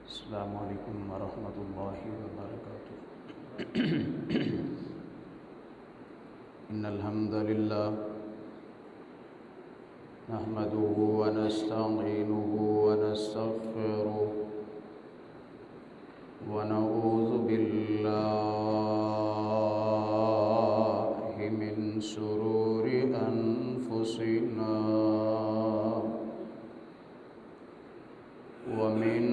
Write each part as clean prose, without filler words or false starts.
السلام علیکم ورحمۃ اللہ وبرکاتہ۔ ان الحمد للہ نحمده ونستعینه ونستغفره ونعوذ باللہ من شرور انفسنا ومن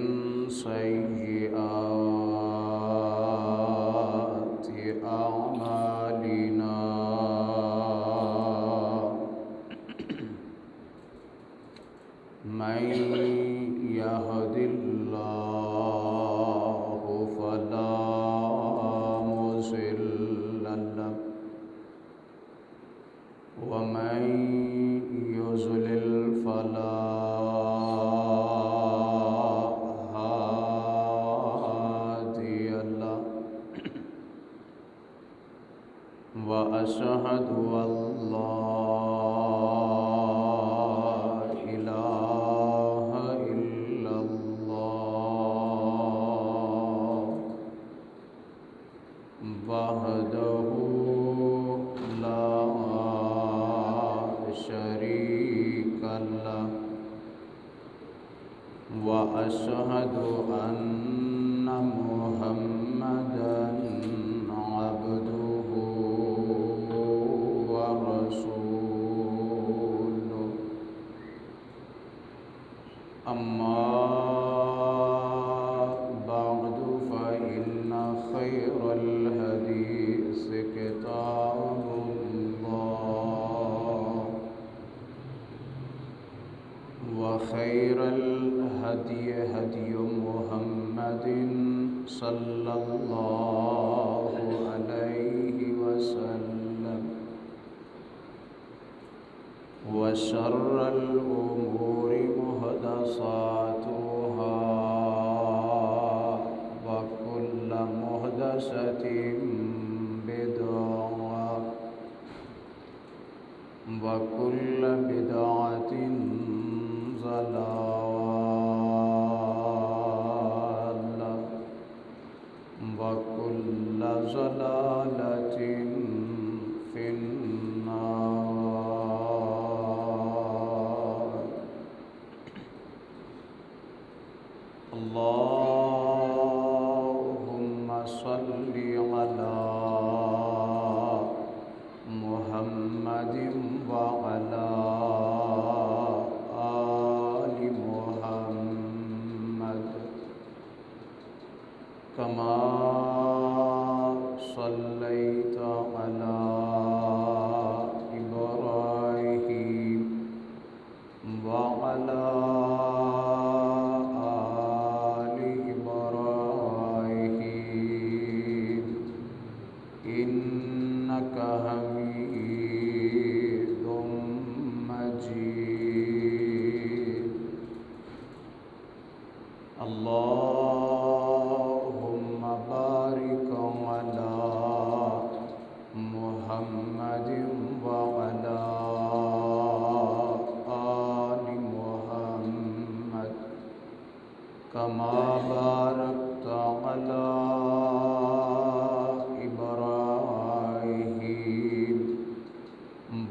سيئات أعمالنا من يهد الله فلا مضل له ومن يضلل فلا وأشهد أن لا إله إلا الله وحده لا شريك له وأشهد أن محمدًا عبده ورسوله أما بعد فإن خير الحديث كتاب الله وخير الهدي هدي محمد صلى الله عليه وسلم وشر الأمور محدثاتها وكل محدثة بدعة وكل بدعة ضلالة وكل ضلالة في النار. اللهم صل على محمد وعلى آل محمد كما صليت على إبراهيم وعلى آل إبراهيم إنك حميد مجيد. اللهم بارك على محمد وعلى آل محمد كما باركت على إبراهيم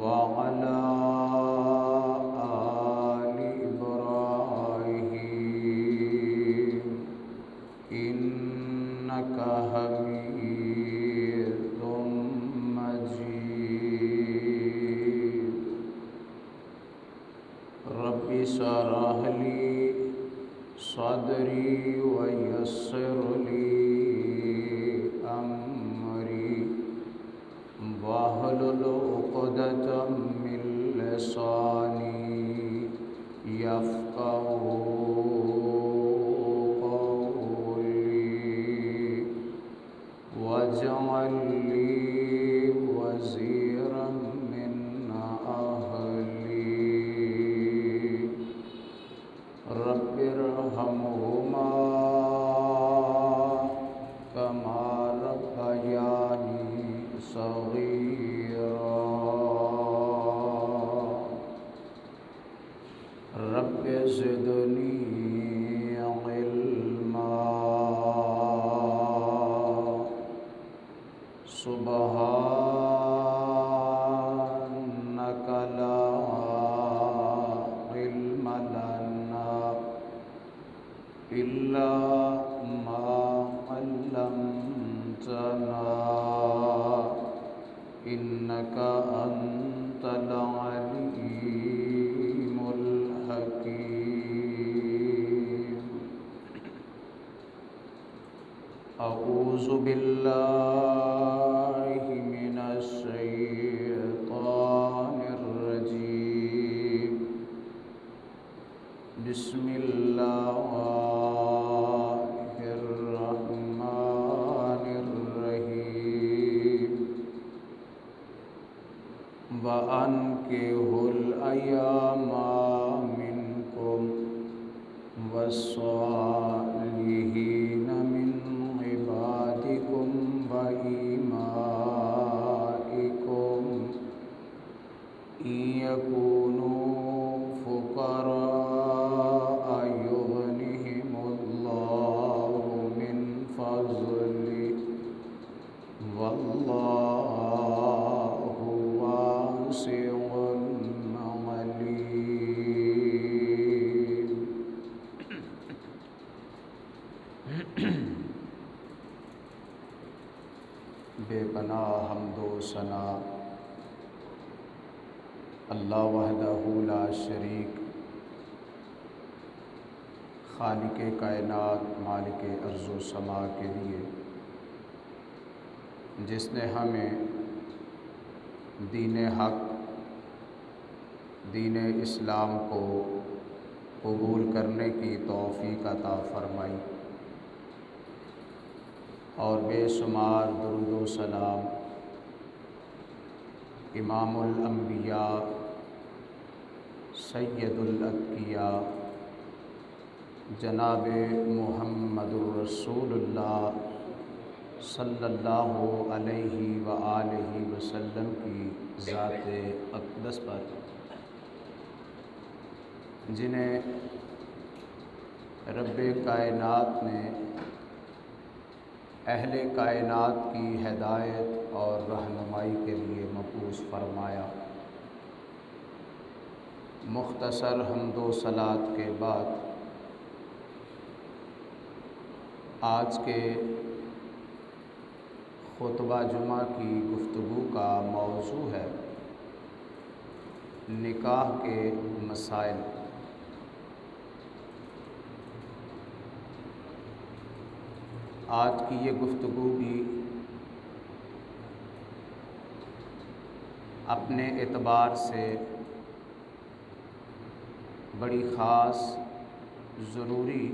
وعلى آل إبراهيم إنك حميد مجيد. رب اشرح لي صدري ويسر لي أمري واحلل عقدة من لساني يفقهوا قولي واجعل لي وزيرا من أهلي رب ارحمهما سبحانك لا علم لنا إلا ما علمتنا إنك أنت العليم الحكيم. أعوذ بالله من الشيطان الرجيم. بسم الله الرحمن الرحيم. وأنكحوا الأيام منكم والصالحين من عبادكم وإمائكم إن يكونوا فقراء يغنهم الله من فضله والله واسع عليم. بے پناہ حمد و ثنا اللہ وحدہ لا شریک، خالق کائنات مالک ارض و سما کے لیے، جس نے ہمیں دین حق دین اسلام کو قبول کرنے کی توفیق عطا فرمائی، اور بے شمار درود و سلام امام الانبیاء سید الاتقیاء جناب محمد الرسول اللہ صلی اللہ علیہ وآلہ وسلم کی ذات اقدس پر، جنہیں رب کائنات نے اہل کائنات کی ہدایت اور رہنمائی کے لیے مبعوث فرمایا۔ مختصر حمد و صلات کے بعد آج کے خطبہ جمعہ کی گفتگو کا موضوع ہے نکاح کے مسائل۔ آج کی یہ گفتگو بھی اپنے اعتبار سے بڑی خاص، ضروری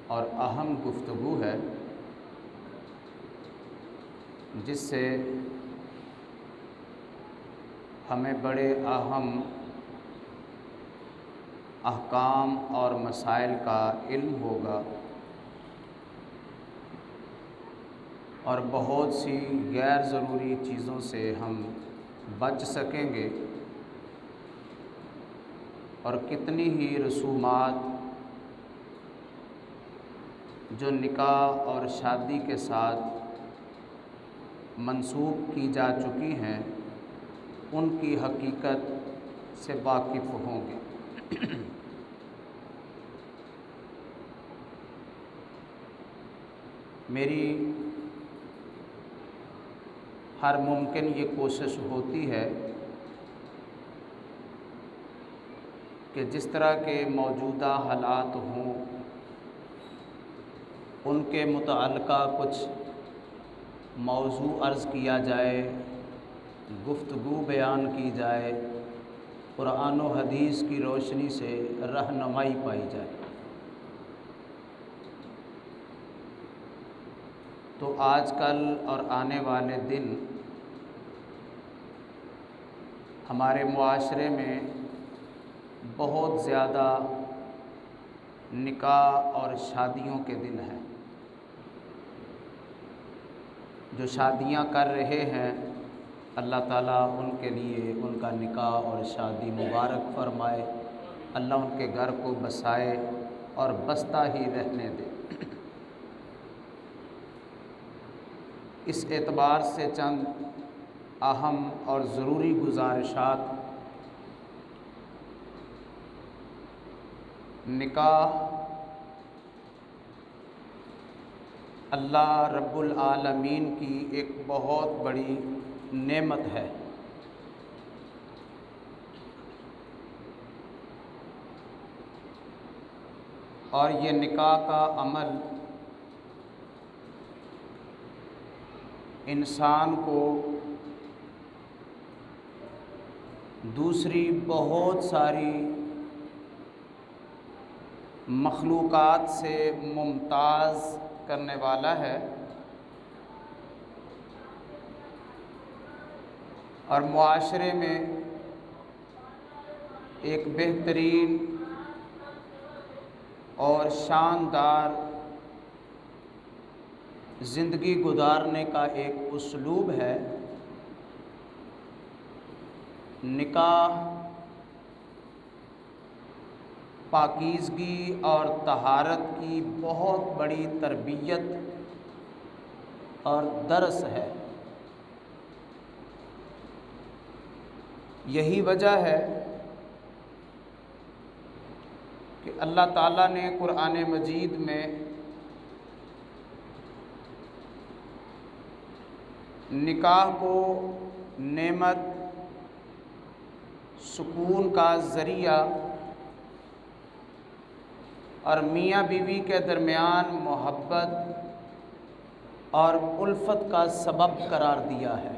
اور اہم گفتگو ہے، جس سے ہمیں بڑے اہم احکام اور مسائل کا علم ہوگا، اور بہت سی غیر ضروری چیزوں سے ہم بچ سکیں گے، اور کتنی ہی رسومات جو نکاح اور شادی کے ساتھ منسوخ کی جا چکی ہیں ان کی حقیقت سے واقف ہوں گے۔ میری ہر ممکن یہ کوشش ہوتی ہے کہ جس طرح کے موجودہ حالات ہوں ان کے متعلقہ کچھ موضوع عرض کیا جائے، گفتگو بیان کی جائے، قرآن و حدیث کی روشنی سے رہنمائی پائی جائے۔ تو آج کل اور آنے والے دن ہمارے معاشرے میں بہت زیادہ نکاح اور شادیوں کے دن ہیں۔ جو شادیاں کر رہے ہیں اللہ تعالیٰ ان کے لیے ان کا نکاح اور شادی مبارک فرمائے، اللہ ان کے گھر کو بسائے اور بستا ہی رہنے دے۔ اس اعتبار سے چند اہم اور ضروری گزارشات۔ نکاح اللہ رب العالمین کی ایک بہت بڑی نعمت ہے، اور یہ نکاح کا عمل انسان کو دوسری بہت ساری مخلوقات سے ممتاز کرنے والا ہے، اور معاشرے میں ایک بہترین اور شاندار زندگی گزارنے کا ایک اسلوب ہے۔ نکاح پاکیزگی اور طہارت کی بہت بڑی تربیت اور درس ہے۔ یہی وجہ ہے کہ اللہ تعالیٰ نے قرآن مجید میں نکاح کو نعمت، سکون کا ذریعہ اور میاں بیوی کے درمیان محبت اور الفت کا سبب قرار دیا ہے۔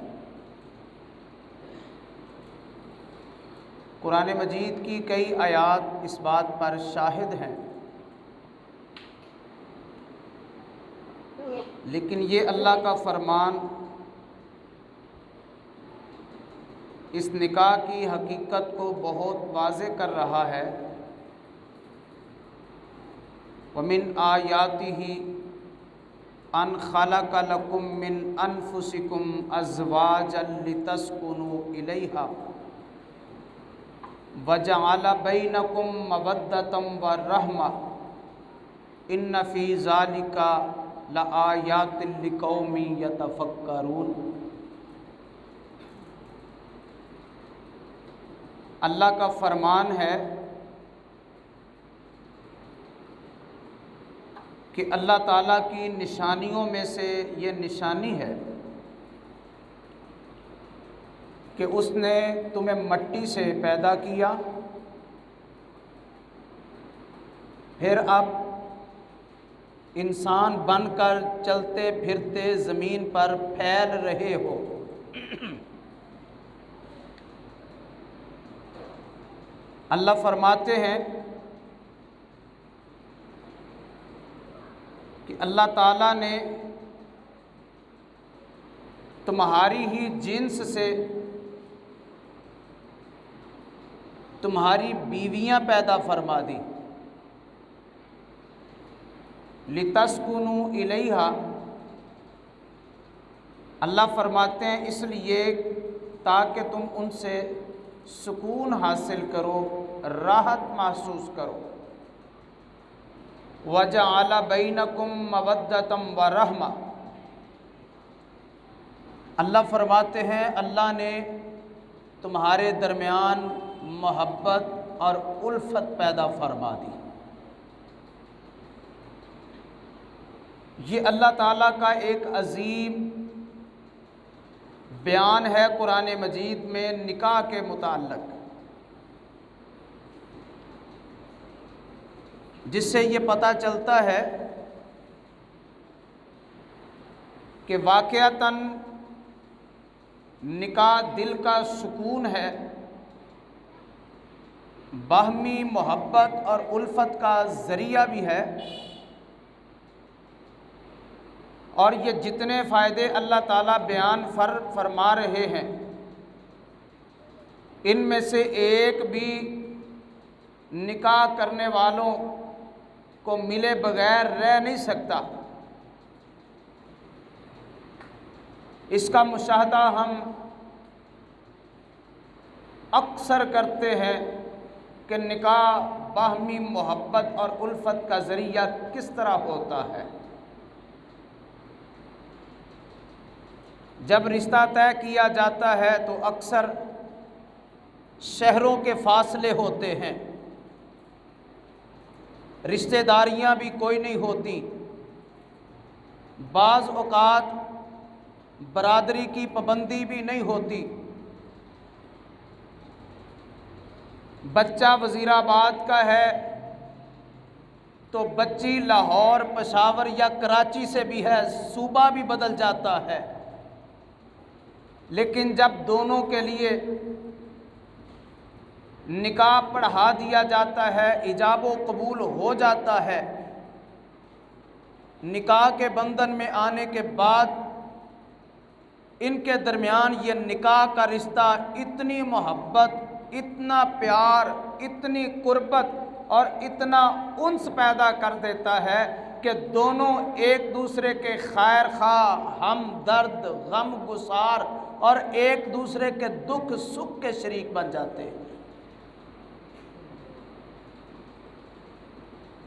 قرآن مجید کی کئی آیات اس بات پر شاہد ہیں، لیکن یہ اللہ کا فرمان اس نکاح کی حقیقت کو بہت واضح کر رہا ہے۔ وَمِنْ آيَاتِهِ أَنْ خَلَقَ لَكُم مِّنْ أَنفُسِكُمْ أَزْوَاجًا لِتَسْكُنُوا إِلَيْهَا وَجَعَلَ بَيْنَكُم مَّوَدَّةً وَرَحْمَةً إِنَّ فِي ذَلِكَ لَآيَاتٍ لِقَوْمٍ يَتَفَكَّرُونَ۔ اللہ کا فرمان ہے کہ اللہ تعالیٰ کی نشانیوں میں سے یہ نشانی ہے کہ اس نے تمہیں مٹی سے پیدا کیا، پھر اب انسان بن کر چلتے پھرتے زمین پر پھیل رہے ہو۔ اللہ فرماتے ہیں کہ اللہ تعالیٰ نے تمہاری ہی جنس سے تمہاری بیویاں پیدا فرما دی، لِتَسْكُنُوا إِلَيْهَا۔ اللہ فرماتے ہیں اس لیے تاکہ تم ان سے سکون حاصل کرو، راحت محسوس کرو۔ وَجَعَلَ بَيْنَكُم مَّوَدَّةً وَرَحْمَةً۔ اللہ فرماتے ہیں اللہ نے تمہارے درمیان محبت اور الفت پیدا فرما دی۔ یہ اللہ تعالیٰ کا ایک عظیم بیان ہے قرآن مجید میں نکاح کے متعلق، جس سے یہ پتہ چلتا ہے کہ واقعتاً نکاح دل کا سکون ہے، باہمی محبت اور الفت کا ذریعہ بھی ہے، اور یہ جتنے فائدے اللہ تعالیٰ بیان فرما رہے ہیں ان میں سے ایک بھی نکاح کرنے والوں کو ملے بغیر رہ نہیں سکتا۔ اس کا مشاہدہ ہم اکثر کرتے ہیں کہ نکاح باہمی محبت اور الفت کا ذریعہ کس طرح ہوتا ہے۔ جب رشتہ طے کیا جاتا ہے تو اکثر شہروں کے فاصلے ہوتے ہیں، رشتہ داریاں بھی کوئی نہیں ہوتی، بعض اوقات برادری کی پابندی بھی نہیں ہوتی۔ بچہ وزیر آباد کا ہے تو بچی لاہور، پشاور یا کراچی سے بھی ہے، صوبہ بھی بدل جاتا ہے، لیکن جب دونوں کے لیے نکاح پڑھا دیا جاتا ہے، ایجاب و قبول ہو جاتا ہے، نکاح کے بندھن میں آنے کے بعد ان کے درمیان یہ نکاح کا رشتہ اتنی محبت، اتنا پیار، اتنی قربت اور اتنا انس پیدا کر دیتا ہے کہ دونوں ایک دوسرے کے خیر خواہ، ہمدرد، غم گسار اور ایک دوسرے کے دکھ سکھ کے شریک بن جاتے ہیں۔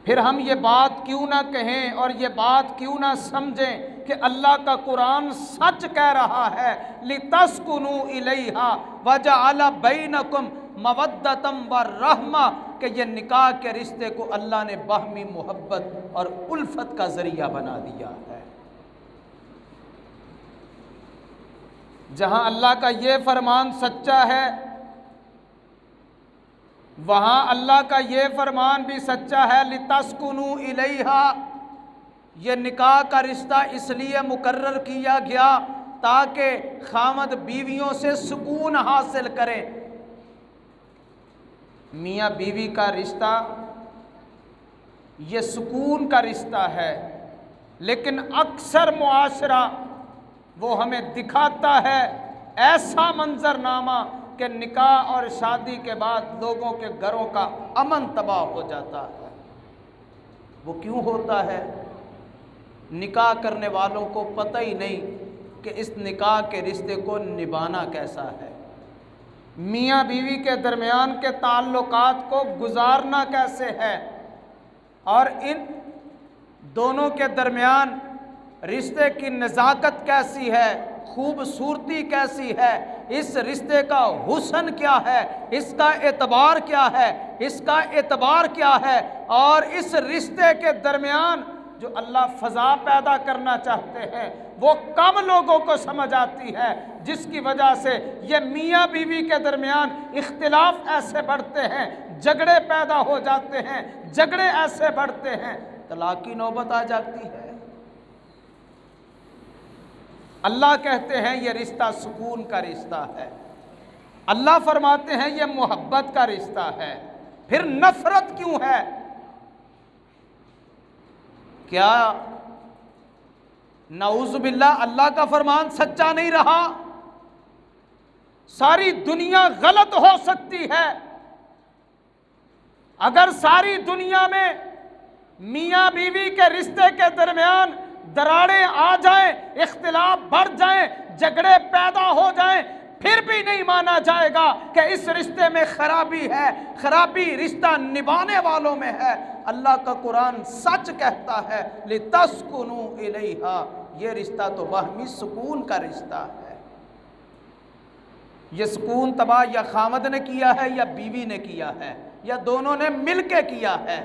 پھر ہم یہ بات کیوں نہ کہیں اور یہ بات کیوں نہ سمجھیں کہ اللہ کا قرآن سچ کہہ رہا ہے، لِتَسْكُنُوا إِلَيْهَا وَجَعَلَ بَيْنَكُمْ مَوَدَّةً وَرَحْمَةً، کہ یہ نکاح کے رشتے کو اللہ نے باہمی محبت اور الفت کا ذریعہ بنا دیا ہے۔ جہاں اللہ کا یہ فرمان سچا ہے، وہاں اللہ کا یہ فرمان بھی سچا ہے، لِتَسْكُنُوا إِلَيْهَا، یہ نکاح کا رشتہ اس لیے مقرر کیا گیا تاکہ خاوند بیویوں سے سکون حاصل کرے۔ میاں بیوی کا رشتہ یہ سکون کا رشتہ ہے، لیکن اکثر معاشرہ وہ ہمیں دکھاتا ہے ایسا منظرنامہ کہ نکاح اور شادی کے بعد لوگوں کے گھروں کا امن تباہ ہو جاتا ہے۔ وہ کیوں ہوتا ہے؟ نکاح کرنے والوں کو پتہ ہی نہیں کہ اس نکاح کے رشتے کو نبھانا کیسا ہے، میاں بیوی کے درمیان کے تعلقات کو گزارنا کیسے ہے، اور ان دونوں کے درمیان رشتے کی نزاکت کیسی ہے، خوبصورتی کیسی ہے، اس رشتے کا حسن کیا ہے، اس کا اعتبار کیا ہے، اس کا اعتبار کیا ہے، اور اس رشتے کے درمیان جو اللہ فضا پیدا کرنا چاہتے ہیں وہ کم لوگوں کو سمجھ آتی ہے، جس کی وجہ سے یہ میاں بیوی کے درمیان اختلاف ایسے بڑھتے ہیں، جھگڑے پیدا ہو جاتے ہیں، جھگڑے ایسے بڑھتے ہیں، طلاق کی نوبت آ جاتی ہے۔ اللہ کہتے ہیں یہ رشتہ سکون کا رشتہ ہے، اللہ فرماتے ہیں یہ محبت کا رشتہ ہے، پھر نفرت کیوں ہے؟ کیا نعوذ باللہ اللہ کا فرمان سچا نہیں رہا؟ ساری دنیا غلط ہو سکتی ہے، اگر ساری دنیا میں میاں بیوی کے رشتے کے درمیان دراڑیں آ جائیں، اختلاف بڑھ جائیں، جھگڑے پیدا ہو جائیں، پھر بھی نہیں مانا جائے گا کہ اس رشتے میں خرابی ہے، خرابی رشتہ نبھانے والوں میں ہے۔ اللہ کا قرآن سچ کہتا ہے، لِتَسْكُنُوا إِلَيْهَا، یہ رشتہ تو باہمی سکون کا رشتہ ہے۔ یہ سکون تباہ یا خاوند نے کیا ہے یا بیوی نے کیا ہے یا دونوں نے مل کے کیا ہے؟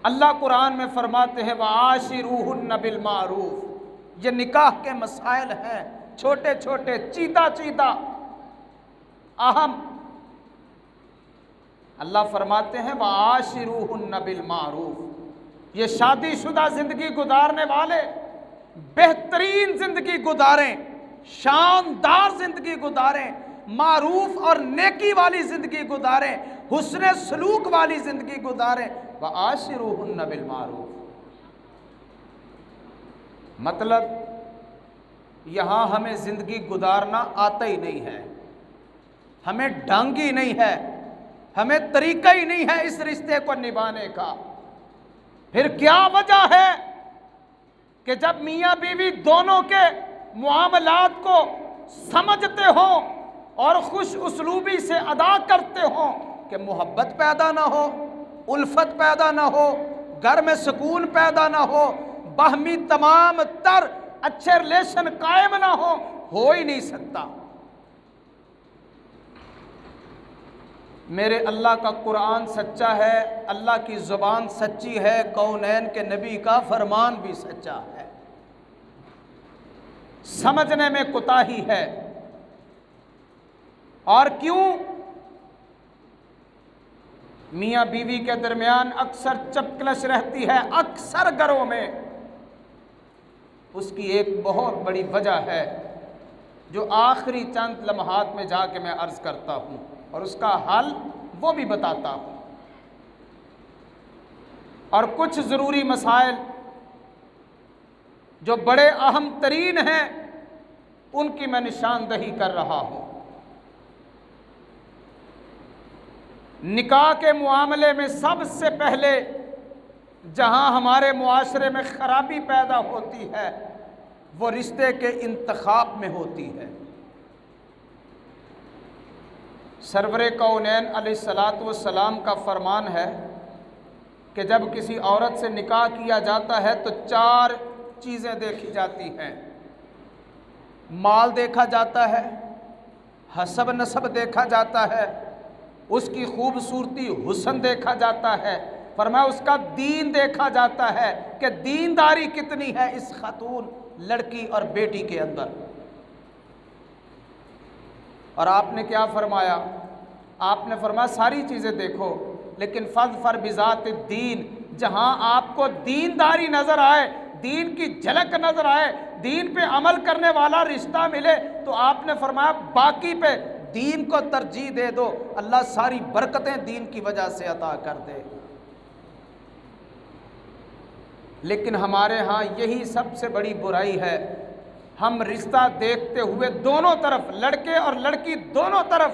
اللہ قرآن میں فرماتے ہیں وَعَاشِرُوهُنَّ بِالْمَعْرُوفِ، یہ نکاح کے مسائل ہیں، چھوٹے چھوٹے، چیدہ چیدہ، اہم۔ اللہ فرماتے ہیں وَعَاشِرُوهُنَّ بِالْمَعْرُوفِ، یہ شادی شدہ زندگی گزارنے والے بہترین زندگی گزاریں، شاندار زندگی گزاریں، معروف اور نیکی والی زندگی گزاریں، حسن سلوک والی زندگی گزاریں۔ وَعَاشِرُوهُنَّ بِالْمَعْرُوفِ، مطلب یہاں ہمیں زندگی گزارنا آتا ہی نہیں ہے، ہمیں ڈھنگ ہی نہیں ہے، ہمیں طریقہ ہی نہیں ہے اس رشتے کو نبھانے کا۔ پھر کیا وجہ ہے کہ جب میاں بیوی دونوں کے معاملات کو سمجھتے ہوں اور خوش اسلوبی سے ادا کرتے ہوں کہ محبت پیدا نہ ہو، الفت پیدا نہ ہو، گھر میں سکون پیدا نہ ہو، باہمی تمام تر اچھے ریلیشن قائم نہ ہو ہی نہیں سکتا۔ میرے اللہ کا قرآن سچا ہے، اللہ کی زبان سچی ہے، کونین کے نبی کا فرمان بھی سچا ہے، سمجھنے میں کوتاہی ہے۔ اور کیوں؟ میاں بیوی کے درمیان اکثر چپکلش رہتی ہے، اکثر گھروں میں۔ اس کی ایک بہت بڑی وجہ ہے جو آخری چند لمحات میں جا کے میں عرض کرتا ہوں، اور اس کا حل وہ بھی بتاتا ہوں، اور کچھ ضروری مسائل جو بڑے اہم ترین ہیں ان کی میں نشاندہی کر رہا ہوں۔ نکاح کے معاملے میں سب سے پہلے جہاں ہمارے معاشرے میں خرابی پیدا ہوتی ہے وہ رشتے کے انتخاب میں ہوتی ہے۔ سرور کونین علیہ الصلاۃ والسلام کا فرمان ہے کہ جب کسی عورت سے نکاح کیا جاتا ہے تو 4 چیزیں دیکھی جاتی ہیں۔ مال دیکھا جاتا ہے، حسب نسب دیکھا جاتا ہے، اس کی خوبصورتی حسن دیکھا جاتا ہے، فرمایا اس کا دین دیکھا جاتا ہے کہ دینداری کتنی ہے اس خاتون لڑکی اور بیٹی کے اندر۔ اور آپ نے کیا فرمایا؟ آپ نے فرمایا ساری چیزیں دیکھو لیکن فاظفر بذات الدین، جہاں آپ کو دینداری نظر آئے، دین کی جھلک نظر آئے، دین پہ عمل کرنے والا رشتہ ملے، تو آپ نے فرمایا باقی پہ دین کو ترجیح دے دو، اللہ ساری برکتیں دین کی وجہ سے عطا کر دے۔ لیکن ہمارے ہاں یہی سب سے بڑی برائی ہے، ہم رشتہ دیکھتے ہوئے دونوں طرف، لڑکے اور لڑکی دونوں طرف،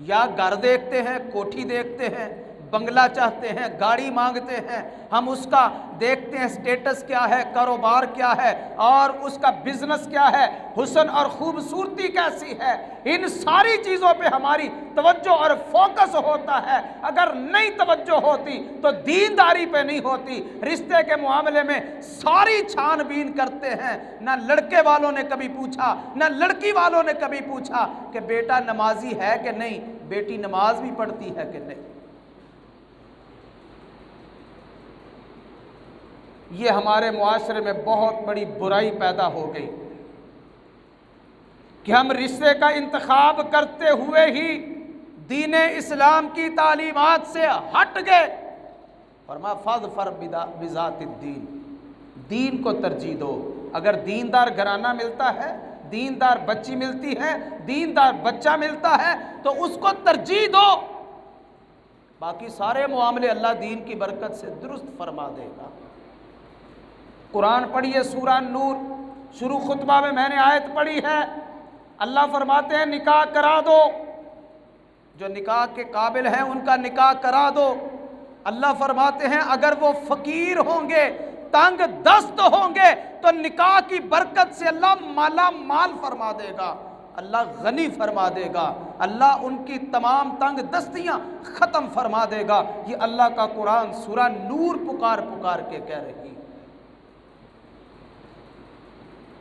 یا گھر دیکھتے ہیں، کوٹھی دیکھتے ہیں، بنگلہ چاہتے ہیں، گاڑی مانگتے ہیں، ہم اس کا دیکھتے ہیں سٹیٹس کیا ہے، کاروبار کیا ہے، اور اس کا بزنس کیا ہے، حسن اور خوبصورتی کیسی ہے، ان ساری چیزوں پہ ہماری توجہ اور فوکس ہوتا ہے۔ اگر نہیں توجہ ہوتی تو دینداری پہ نہیں ہوتی۔ رشتے کے معاملے میں ساری چھان بین کرتے ہیں، نہ لڑکے والوں نے کبھی پوچھا نہ لڑکی والوں نے کبھی پوچھا کہ بیٹا نمازی ہے کہ نہیں، بیٹی نماز بھی پڑھتی ہے کہ نہیں۔ یہ ہمارے معاشرے میں بہت بڑی برائی پیدا ہو گئی کہ ہم رشتے کا انتخاب کرتے ہوئے ہی دین اسلام کی تعلیمات سے ہٹ گئے۔ فرمایا فاظفر بذات الدین، دین کو ترجیح دو۔ اگر دیندار گھرانہ ملتا ہے، دیندار بچی ملتی ہے، دیندار بچہ ملتا ہے تو اس کو ترجیح دو، باقی سارے معاملے اللہ دین کی برکت سے درست فرما دے گا۔ قرآن پڑھیے سورہ نور، شروع خطبہ میں نے آیت پڑھی ہے، اللہ فرماتے ہیں نکاح کرا دو، جو نکاح کے قابل ہیں ان کا نکاح کرا دو۔ اللہ فرماتے ہیں اگر وہ فقیر ہوں گے، تنگ دست ہوں گے تو نکاح کی برکت سے اللہ مالا مال فرما دے گا، اللہ غنی فرما دے گا، اللہ ان کی تمام تنگ دستیاں ختم فرما دے گا۔ یہ اللہ کا قرآن سورہ نور پکار پکار کے کہہ رہی ہے۔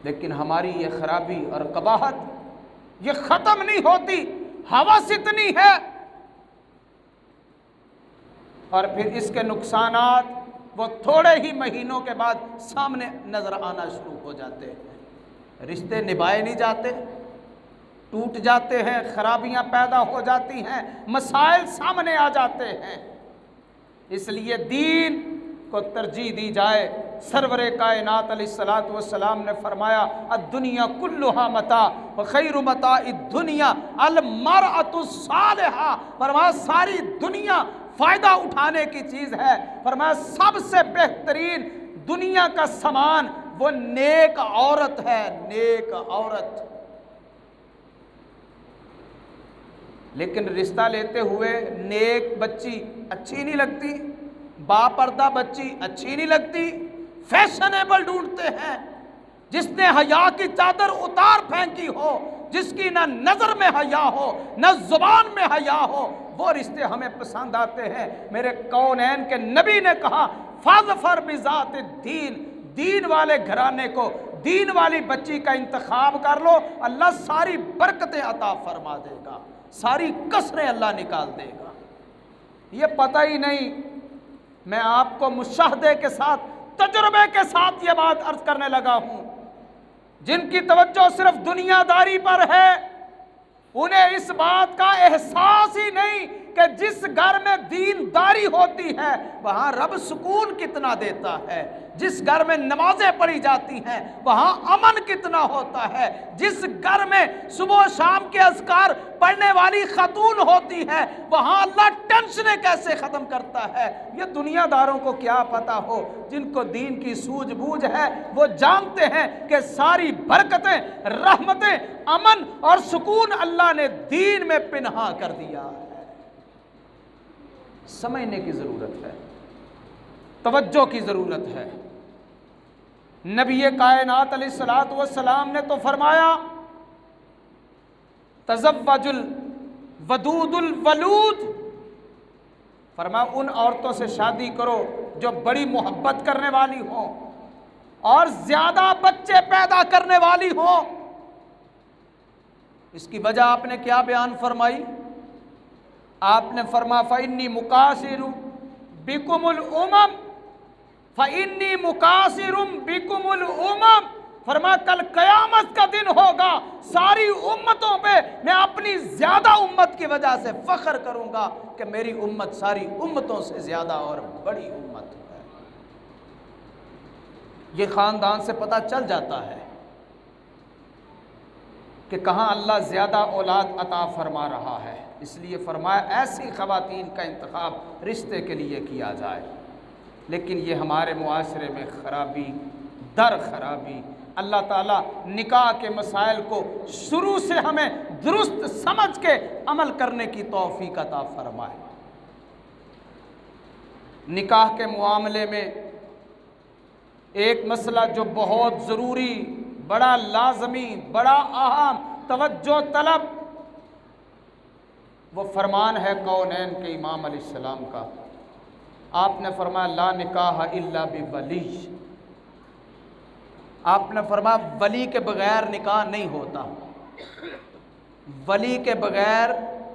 لیکن ہماری یہ خرابی اور قباحت یہ ختم نہیں ہوتی، ہوس اتنی ہے، اور پھر اس کے نقصانات وہ تھوڑے ہی مہینوں کے بعد سامنے نظر آنا شروع ہو جاتے ہیں۔ رشتے نبھائے نہیں جاتے، ٹوٹ جاتے ہیں، خرابیاں پیدا ہو جاتی ہیں، مسائل سامنے آ جاتے ہیں۔ اس لیے دین کو ترجیح دی جائے۔ سرور کائنات علیہ الصلوۃ والسلام نے فرمایا الدنیا کلھا متاع وخیر متاع الدنیا المرأۃ الصالحہ، فرمایا ساری دنیا فائدہ اٹھانے کی چیز ہے، فرمایا سب سے بہترین دنیا کا سامان وہ نیک عورت ہے، نیک عورت۔ لیکن رشتہ لیتے ہوئے نیک بچی اچھی نہیں لگتی، باپردہ بچی اچھی نہیں لگتی، فیشنیبل ڈھونڈتے ہیں، جس نے حیا کی چادر اتار پھینکی ہو، جس کی نہ نظر میں حیا ہو نہ زبان میں حیا ہو، وہ رشتے ہمیں پسند آتے ہیں۔ میرے کونین کے نبی نے کہا فاظفر بذات الدین، دین والے گھرانے کو، دین والی بچی کا انتخاب کر لو، اللہ ساری برکتیں عطا فرما دے گا، ساری کسریں اللہ نکال دے گا۔ یہ پتہ ہی نہیں، میں آپ کو مشاہدے کے ساتھ، تجربے کے ساتھ یہ بات عرض کرنے لگا ہوں، جن کی توجہ صرف دنیا داری پر ہے انہیں اس بات کا احساس ہی نہیں کہ جس گھر میں دین داری ہوتی ہے وہاں رب سکون کتنا دیتا ہے، جس گھر میں نمازیں پڑھی جاتی ہیں وہاں امن کتنا ہوتا ہے، جس گھر میں صبح و شام کے اذکار پڑھنے والی خاتون ہوتی ہے وہاں اللہ ٹینشنیں کیسے ختم کرتا ہے۔ یہ دنیا داروں کو کیا پتا ہو، جن کو دین کی سوجھ بوجھ ہے وہ جانتے ہیں کہ ساری برکتیں، رحمتیں، امن اور سکون اللہ نے دین میں پنہا کر دیا ہے۔ سمجھنے کی ضرورت ہے، توجہ کی ضرورت ہے۔ نبی کائنات علیہ الصلوۃ والسلام نے تو فرمایا تزوج الودود الولود، فرمایا ان عورتوں سے شادی کرو جو بڑی محبت کرنے والی ہوں اور زیادہ بچے پیدا کرنے والی ہوں۔ اس کی وجہ آپ نے کیا بیان فرمائی؟ آپ نے فرمایا فَإِنِّي مُقَاصِرٌ بِكُمُ الْأُمَمَ، فَإِنِّي مُقَاصِرٌ بِكُمُ الْأُمَمَ، فرمایا کل قیامت کا دن ہوگا، ساری امتوں پہ میں اپنی زیادہ امت کی وجہ سے فخر کروں گا کہ میری امت ساری امتوں سے زیادہ اور بڑی امت ہے۔ یہ خاندان سے پتہ چل جاتا ہے کہ کہاں اللہ زیادہ اولاد عطا فرما رہا ہے، اس لیے فرمایا ایسی خواتین کا انتخاب رشتے کے لیے کیا جائے۔ لیکن یہ ہمارے معاشرے میں خرابی در خرابی، اللہ تعالیٰ نکاح کے مسائل کو شروع سے ہمیں درست سمجھ کے عمل کرنے کی توفیق عطا فرمائے۔ نکاح کے معاملے میں ایک مسئلہ جو بہت ضروری، بڑا لازمی، بڑا اہم، توجہ طلب، وہ فرمان ہے کونین کے امام علیہ السلام کا۔ آپ نے فرمایا لا نکاح الا بولی، آپ نے فرمایا ولی کے بغیر نکاح نہیں ہوتا، ولی کے بغیر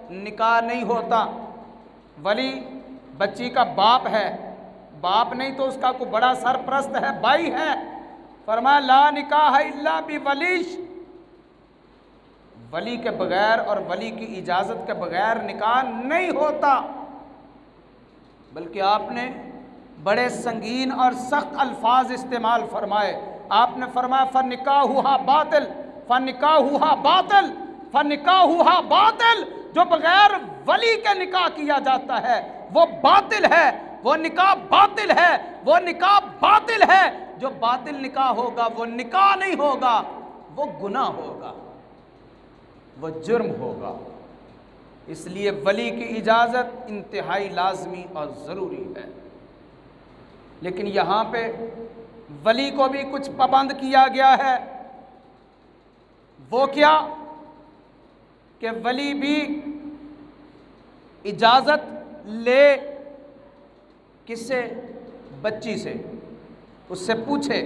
نکاح نہیں ہوتا۔ ولی بچی کا باپ ہے، باپ نہیں تو اس کا کوئی بڑا سرپرست ہے، بھائی ہے۔ فرمایا لا نکاح الا بولی، ولی کے بغیر اور ولی کی اجازت کے بغیر نکاح نہیں ہوتا۔ بلکہ آپ نے بڑے سنگین اور سخت الفاظ استعمال فرمائے۔ آپ نے فرمایا فنکاحھا باطل، فنکاحھا باطل، فنکاحھا باطل، جو بغیر ولی کے نکاح کیا جاتا ہے وہ باطل ہے، وہ نکاح باطل ہے، وہ نکاح باطل ہے۔ جو باطل نکاح ہوگا وہ نکاح نہیں ہوگا، وہ گناہ ہوگا، وہ جرم ہوگا۔ اس لیے ولی کی اجازت انتہائی لازمی اور ضروری ہے۔ لیکن یہاں پہ ولی کو بھی کچھ پابند کیا گیا ہے۔ وہ کیا کہ ولی بھی اجازت لے کس سے؟ بچی سے، اس سے پوچھے۔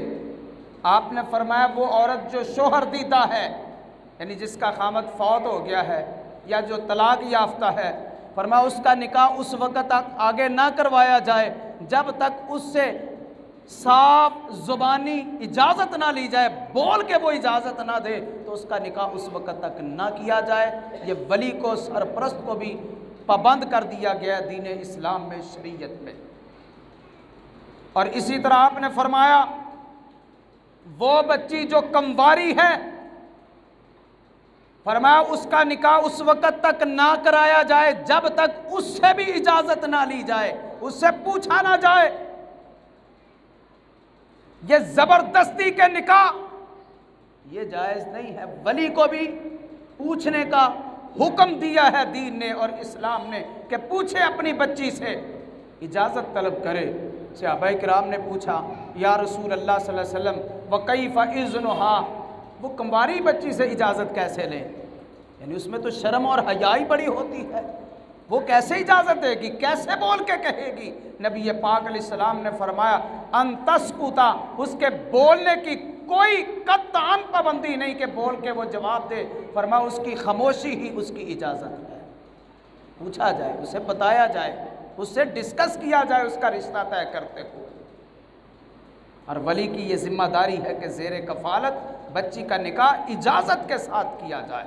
آپ نے فرمایا وہ عورت جو شوہر دیدہ ہے، یعنی جس کا خامد فوت ہو گیا ہے یا جو طلاق یافتہ ہے، فرمایا اس کا نکاح اس وقت تک آگے نہ کروایا جائے جب تک اس سے صاف زبانی اجازت نہ لی جائے، بول کے وہ اجازت نہ دے تو اس کا نکاح اس وقت تک نہ کیا جائے۔ یہ ولی کو، سرپرست کو بھی پابند کر دیا گیا دین اسلام میں، شریعت میں۔ اور اسی طرح آپ نے فرمایا وہ بچی جو کمواری ہے، فرمایا اس کا نکاح اس وقت تک نہ کرایا جائے جب تک اس سے بھی اجازت نہ لی جائے، اس سے پوچھا نہ جائے۔ یہ زبردستی کے نکاح یہ جائز نہیں ہے۔ ولی کو بھی پوچھنے کا حکم دیا ہے دین نے اور اسلام نے کہ پوچھے اپنی بچی سے، اجازت طلب کرے۔ صحابہ کرام نے پوچھا یا رسول اللہ صلی اللہ علیہ وسلم وَكَيْفَ إِذْنُهَا، وہ کمواری بچی سے اجازت کیسے لیں؟ یعنی اس میں تو شرم اور حیا ہی بڑی ہوتی ہے، وہ کیسے اجازت دے گی، کیسے بول کے کہے گی؟ نبی پاک علیہ السلام نے فرمایا ان تسکتا، اس کے بولنے کی کوئی قطعاً پابندی نہیں کہ بول کے وہ جواب دے، فرمایا اس کی خاموشی ہی اس کی اجازت ہے۔ پوچھا جائے، اسے بتایا جائے، اس سے ڈسکس کیا جائے اس کا رشتہ طے کرتے ہوئے۔ اور ولی کی یہ ذمہ داری ہے کہ زیر کفالت بچی کا نکاح اجازت کے ساتھ کیا جائے۔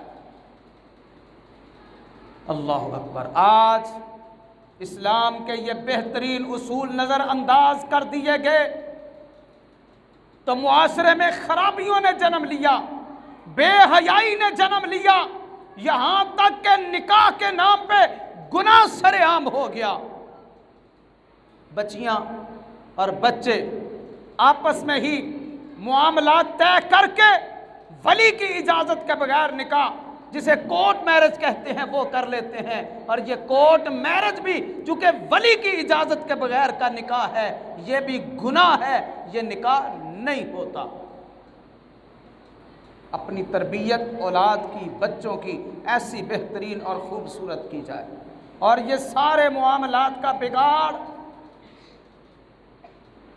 اللہ اکبر! آج اسلام کے یہ بہترین اصول نظر انداز کر دیے گئے تو معاشرے میں خرابیوں نے جنم لیا، بے حیائی نے جنم لیا، یہاں تک کہ نکاح کے نام پہ گناہ سر عام ہو گیا۔ بچیاں اور بچے آپس میں ہی معاملات طے کر کے ولی کی اجازت کے بغیر نکاح، جسے کورٹ میرج کہتے ہیں، وہ کر لیتے ہیں۔ اور یہ کورٹ میرج بھی چونکہ ولی کی اجازت کے بغیر کا نکاح ہے، یہ بھی گناہ ہے، یہ نکاح نہیں ہوتا۔ اپنی تربیت اولاد کی، بچوں کی ایسی بہترین اور خوبصورت کی جائے۔ اور یہ سارے معاملات کا بگاڑ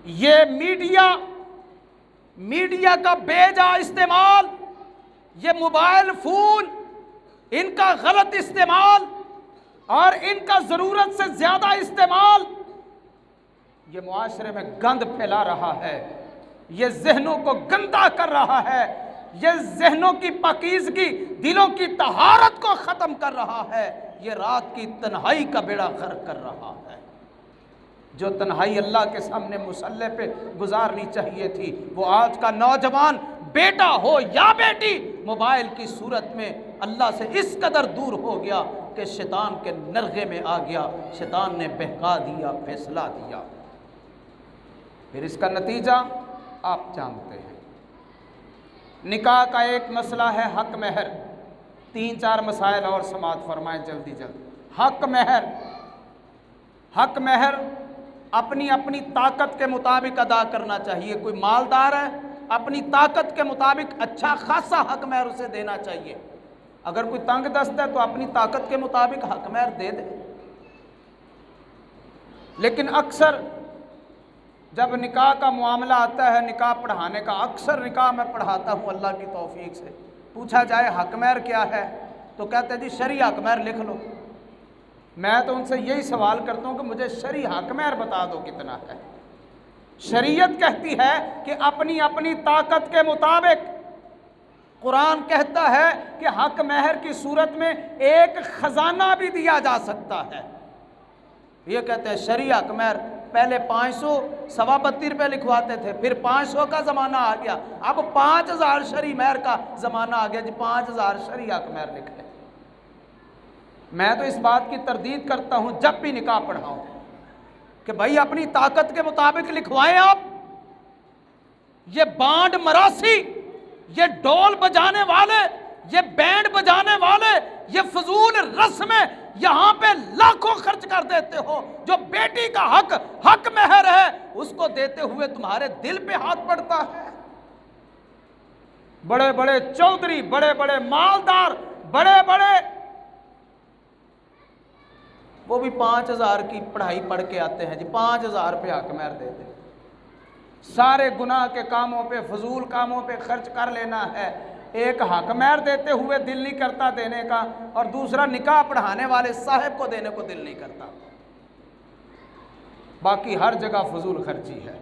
یہ میڈیا کا بے جا استعمال، یہ موبائل فون، ان کا غلط استعمال اور ان کا ضرورت سے زیادہ استعمال، یہ معاشرے میں گند پھیلا رہا ہے، یہ ذہنوں کو گندا کر رہا ہے، یہ ذہنوں کی پاکیزگی، دلوں کی طہارت کو ختم کر رہا ہے، یہ رات کی تنہائی کا بیڑا غرق کر رہا ہے۔ جو تنہائی اللہ کے سامنے مصلی پہ گزارنی چاہیے تھی، وہ آج کا نوجوان بیٹا ہو یا بیٹی موبائل کی صورت میں اللہ سے اس قدر دور ہو گیا کہ شیطان کے نرغے میں آ گیا، شیطان نے بہکا دیا، پھسلا دیا۔ پھر اس کا نتیجہ آپ جانتے ہیں۔ نکاح کا ایک مسئلہ ہے حق مہر، 3-4 مسائل اور سماعت فرمائیں جلدی جلد۔ حق مہر اپنی اپنی طاقت کے مطابق ادا کرنا چاہیے۔ کوئی مالدار ہے، اپنی طاقت کے مطابق اچھا خاصا حق مہر اسے دینا چاہیے۔ اگر کوئی تنگ دست ہے تو اپنی طاقت کے مطابق حق مہر دے دے۔ لیکن اکثر جب نکاح کا معاملہ آتا ہے، نکاح پڑھانے کا، اکثر نکاح میں پڑھاتا ہوں اللہ کی توفیق سے، پوچھا جائے حق مہر کیا ہے تو کہتے ہیں جی شرعی حق مہر لکھ لو۔ میں تو ان سے یہی سوال کرتا ہوں کہ مجھے شرعی حق مہر بتا دو کتنا ہے۔ شریعت کہتی ہے کہ اپنی اپنی طاقت کے مطابق۔ قرآن کہتا ہے کہ حق مہر کی صورت میں ایک خزانہ بھی دیا جا سکتا ہے۔ یہ کہتے ہیں شرعی حق مہر، پہلے 500 32 روپے لکھواتے تھے، پھر 500 کا زمانہ آ گیا، اب 5000 شرعی مہر کا زمانہ آ گیا، جی 5000 شرعی حق مہر لکھ لیں۔ میں تو اس بات کی تردید کرتا ہوں جب بھی نکاح پڑھاؤں کہ بھائی اپنی طاقت کے مطابق لکھوائیں آپ۔ یہ بانڈ مراسی، یہ ڈول بجانے والے، یہ بینڈ بجانے والے، یہ فضول رسمیں یہاں پہ لاکھوں خرچ کر دیتے ہو۔ جو بیٹی کا حق مہر ہے اس کو دیتے ہوئے تمہارے دل پہ ہاتھ پڑتا ہے۔ بڑے بڑے چودھری، بڑے بڑے مالدار، بڑے بڑے، وہ بھی 5000 کی پڑھائی پڑھ کے آتے ہیں، جی 5000 پہ حق مہر دیتے ہیں۔ سارے گناہ کے کاموں پہ، فضول کاموں پہ خرچ کر لینا ہے۔ ایک حق مہر دیتے ہوئے دل نہیں کرتا دینے کا، اور دوسرا نکاح پڑھانے والے صاحب کو دینے کو دل نہیں کرتا۔ باقی ہر جگہ فضول خرچی ہے۔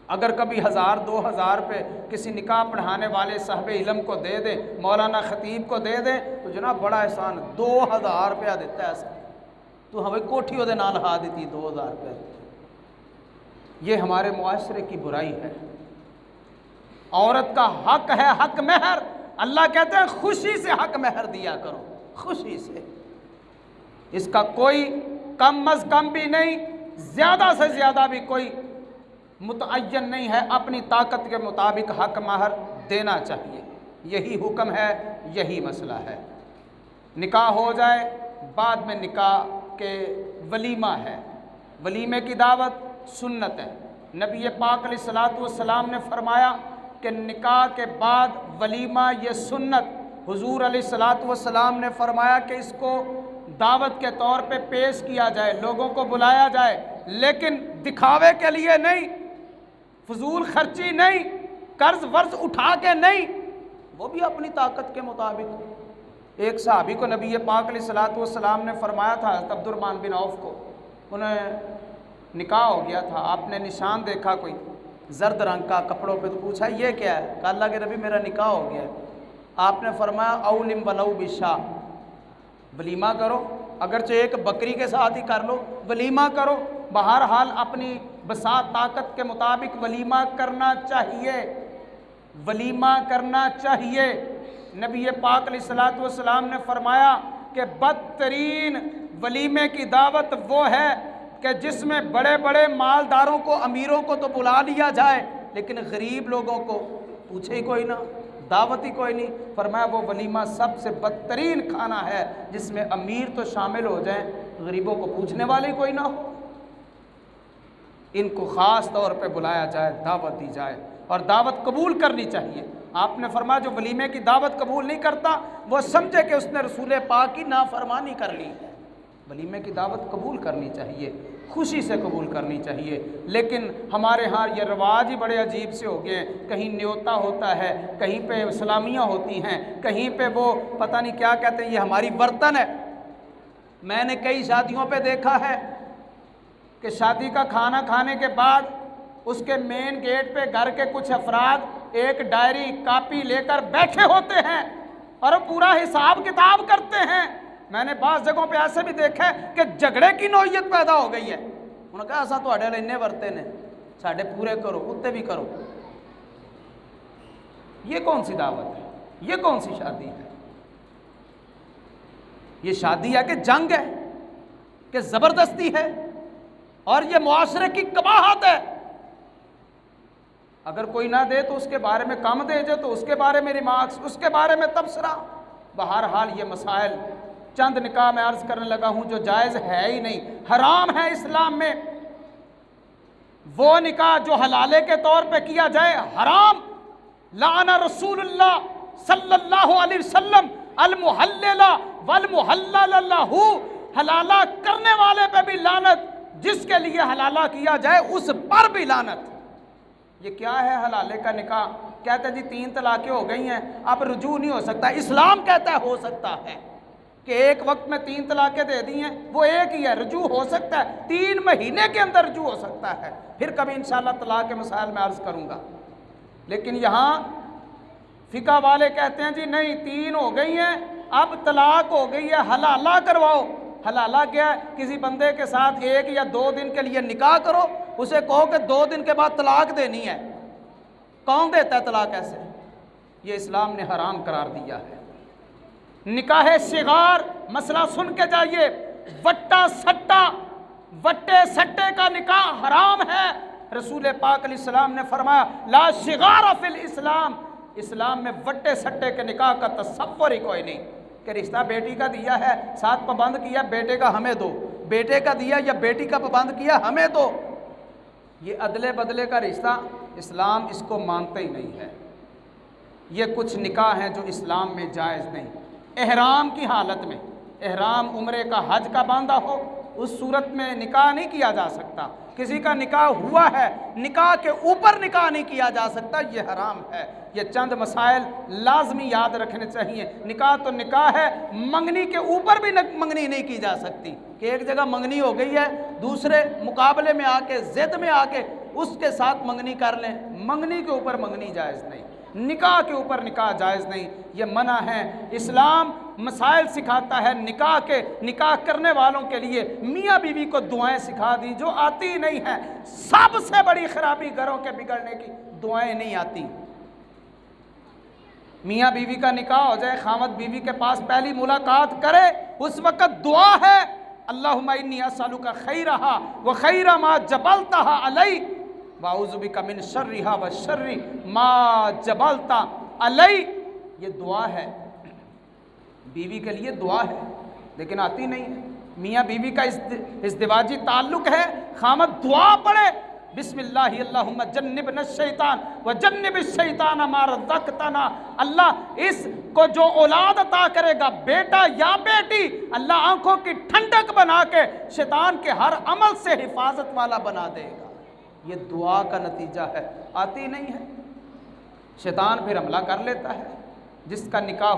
اگر کبھی 1000-2000 پہ کسی نکاح پڑھانے والے صاحب علم کو دے دیں، مولانا خطیب کو دے دیں تو جناب بڑا احسان، 2000 روپیہ دیتا ہے ایسا تو ہمیں کوٹھی دے نال ہا دیتی 2000 روپیہ۔ یہ ہمارے معاشرے کی برائی ہے۔ عورت کا حق ہے حق مہر، اللہ کہتے ہیں خوشی سے حق مہر دیا کرو، خوشی سے۔ اس کا کوئی کم از کم بھی نہیں، زیادہ سے زیادہ بھی کوئی متعین نہیں ہے، اپنی طاقت کے مطابق حق مہر دینا چاہیے۔ یہی حکم ہے، یہی مسئلہ ہے۔ نکاح ہو جائے، بعد میں نکاح کے ولیمہ ہے، ولیمے کی دعوت سنت ہے۔ نبی پاک علیہ السلام نے فرمایا کہ نکاح کے بعد ولیمہ یہ سنت حضور علیہ الصلاۃ والسلام نے فرمایا کہ اس کو دعوت کے طور پہ پیش کیا جائے، لوگوں کو بلایا جائے، لیکن دکھاوے کے لیے نہیں، فضول خرچی نہیں، قرض ورز اٹھا کے نہیں، وہ بھی اپنی طاقت کے مطابق۔ ایک صحابی کو نبی پاک علیہ الصلاۃ والسلام نے فرمایا تھا، حضرت عبد الرحمن بن عوف کو، انہیں نکاح ہو گیا تھا، آپ نے نشان دیکھا کوئی زرد رنگ کا کپڑوں پہ، تو پوچھا یہ کیا ہے؟ کہا اللہ کے نبی میرا نکاح ہو گیا ہے۔ آپ نے فرمایا اولم ولو بشاء، ولیمہ کرو، اگرچہ ایک بکری کے ساتھ ہی کر لو، ولیمہ کرو، بہرحال اپنی بساط طاقت کے مطابق ولیمہ کرنا چاہیے، ولیمہ کرنا چاہیے۔ نبی پاک علیہ الصلاۃ والسلام نے فرمایا کہ بدترین ولیمے کی دعوت وہ ہے کہ جس میں بڑے بڑے مالداروں کو، امیروں کو تو بلا لیا جائے، لیکن غریب لوگوں کو پوچھے ہی کوئی نہ، دعوت ہی کوئی نہیں۔ فرمایا وہ ولیمہ سب سے بدترین کھانا ہے جس میں امیر تو شامل ہو جائیں، غریبوں کو پوچھنے والے کوئی نہ ہو۔ ان کو خاص طور پہ بلایا جائے، دعوت دی جائے، اور دعوت قبول کرنی چاہیے۔ آپ نے فرمایا جو ولیمے کی دعوت قبول نہیں کرتا وہ سمجھے کہ اس نے رسول پاک کی نافرمانی کر لی ہے۔ ولیمے کی دعوت قبول کرنی چاہیے، خوشی سے قبول کرنی چاہیے، لیکن ہمارے ہاں یہ رواج ہی بڑے عجیب سے ہو گئے ہیں، کہیں نیوتا ہوتا ہے، کہیں پہ سلامیاں ہوتی ہیں، کہیں پہ وہ پتہ نہیں کیا کہتے ہیں، یہ ہماری برتن ہے۔ میں نے کئی شادیوں پہ دیکھا ہے کہ شادی کا کھانا کھانے کے بعد اس کے مین گیٹ پہ گھر کے کچھ افراد ایک ڈائری کاپی لے کر بیٹھے ہوتے ہیں اور پورا حساب کتاب کرتے ہیں۔ میں نے بعض جگہوں پہ ایسے بھی دیکھا ہے کہ جھگڑے کی نوعیت پیدا ہو گئی ہے۔ انہوں نے کہا ایسا تو اڈے لینے ورتے نے، ساڑھے پورے کرو، کتے بھی کرو۔ یہ کون سی دعوت ہے؟ یہ کون سی شادی ہے؟ یہ شادی ہے کہ جنگ ہے، کہ زبردستی ہے، اور یہ معاشرے کی قباحت ہے۔ اگر کوئی نہ دے تو اس کے بارے میں کم دے جائے تو اس کے بارے میں ریمارکس، اس کے بارے میں تبصرہ۔ بہرحال یہ مسائل چند نکاح میں عرض کرنے لگا ہوں جو جائز ہے ہی نہیں، حرام ہے اسلام میں۔ وہ نکاح جو حلالے کے طور پہ کیا جائے حرام۔ لعن رسول اللہ صلی اللہ علیہ وسلم المحلل والمحلل لہ، حلالہ کرنے والے پہ بھی لعنت، جس کے لیے حلالہ کیا جائے اس پر بھی لعنت۔ یہ کیا ہے حلالے کا نکاح؟ کہتے ہیں جی 3 طلاقیں ہو گئی ہیں، اب رجوع نہیں ہو سکتا۔ اسلام کہتا ہے ہو سکتا ہے، کہ ایک وقت میں 3 طلاقیں دے دی ہیں، وہ ایک ہی ہے، رجوع ہو سکتا ہے، 3 مہینے کے اندر رجوع ہو سکتا ہے۔ پھر کبھی انشاءاللہ طلاق کے مسائل میں عرض کروں گا۔ لیکن یہاں فقہ والے کہتے ہیں جی نہیں 3 ہو گئی ہیں، اب طلاق ہو گئی ہے، حلالہ کرواؤ۔ حلالہ کیا ہے؟ کسی بندے کے ساتھ 1 یا 2 دن کے لیے نکاح کرو، اسے کہو کہ 2 دن کے بعد طلاق دینی ہے۔ کون دیتا ہے طلاق ایسے؟ یہ اسلام نے حرام قرار دیا ہے۔ نکاح صغار، مسئلہ سن کے جائیے، وٹا سٹا، وٹے سٹے کا نکاح حرام ہے۔ رسول پاک علیہ السلام نے فرمایا لا صغار فی الاسلام، اسلام میں وٹے سٹے کے نکاح کا تصور ہی کوئی نہیں، کہ رشتہ بیٹی کا دیا ہے، ساتھ پابند کیا بیٹے کا ہمیں دو، بیٹے کا دیا یا بیٹی کا پابند کیا ہمیں دو۔ یہ ادلے بدلے کا رشتہ اسلام اس کو مانتا ہی نہیں ہے۔ یہ کچھ نکاح ہیں جو اسلام میں جائز نہیں۔ احرام کی حالت میں، احرام عمرے کا حج کا باندھا ہو، اس صورت میں نکاح نہیں کیا جا سکتا۔ کسی کا نکاح ہوا ہے، نکاح کے اوپر نکاح نہیں کیا جا سکتا، یہ حرام ہے۔ یہ چند مسائل لازمی یاد رکھنے چاہیے۔ نکاح تو نکاح ہے، منگنی کے اوپر بھی منگنی نہیں کی جا سکتی، کہ ایک جگہ منگنی ہو گئی ہے، دوسرے مقابلے میں آ کے، ضد میں آ کے اس کے ساتھ منگنی کر لیں۔ منگنی کے اوپر منگنی جائز نہیں، نکاح کے اوپر نکاح جائز نہیں، یہ منع ہے۔ اسلام مسائل سکھاتا ہے نکاح کے، نکاح کرنے والوں کے لیے میاں بیوی کو دعائیں سکھا دی جو آتی نہیں ہیں۔ سب سے بڑی خرابی گھروں کے بگڑنے کی دعائیں نہیں آتی۔ میاں بیوی کا نکاح ہو جائے، خاوند بیوی کے پاس پہلی ملاقات کرے، اس وقت دعا ہے اللہم انی اسألک خیرہا وخیر ما جبلتہا علی واعوذ بک من شرہا وشر ما جبلتہ علی۔ یہ دعا ہے، بیوی کے لیے دعا ہے، لیکن آتی نہیں ہے۔ میاں بیوی کا ازدواجی تعلق ہے، خامد دعا پڑھے بسم اللہ اللہم جنبنا الشیطان و جنب الشیطان ما رزقتنا۔ اللہ اس کو جو اولاد عطا کرے گا، بیٹا یا بیٹی، اللہ آنکھوں کی ٹھنڈک بنا کے شیطان کے ہر عمل سے حفاظت والا بنا دے گا۔ یہ دعا کا نتیجہ ہے، آتی نہیں ہے۔ شیطان پھر حملہ کر لیتا ہے۔ جس کا نکاح